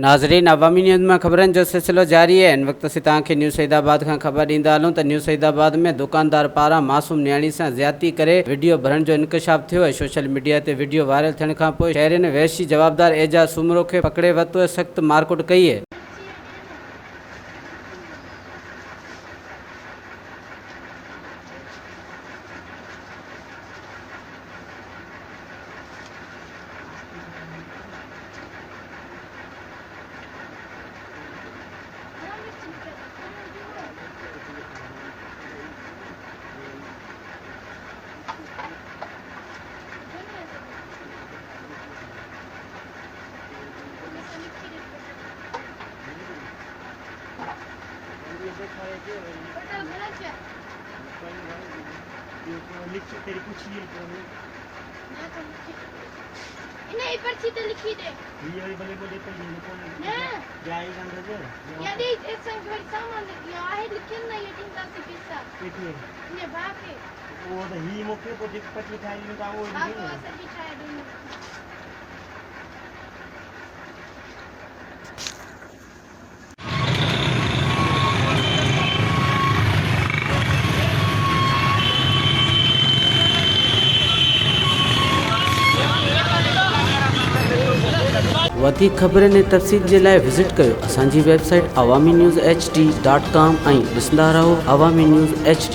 नाज़रीन, अवामी न्यूज़ में ख़बरनि जो सिलसिलो जारी है। इन वक्त तव्हांखे न्यूज़ सईदाबाद खां ख़बर ॾींदा हलूं त न्यूज़ सईदाबाद में दुकानदार पारां मासूम नियाणी सां ज़्यादती करे वीडियो भरण जो इंकशाफ थियो है। सोशल मीडिया ते वीडियो वायरल थियण खां पोइ शहरियुनि वहशी जवाबदार एजाज सुमरो खे पकड़े वरितो ऐं सख़्त मारकुट कई है। तेरी कुछ ही नहीं पर्ची तो लिखी दे ये बले बोले तो ये कौन ना जाएगा अंदर से या दे एक संग बड़ी सामान लिखी है लिखे ना ये 3 पैसा कितने ये बाप है वो तो ही मुख्य को देख पट्टी खाई में का वो बाप को असर बिठाए दूंगी। वधीक ख़बरनि ऐं तफ़सील जे लाइ विज़िट कयो असांजी वेबसाइट awaminews.hd.com ऐं ॾिसंदा रहो अवामी न्यूज़ HD।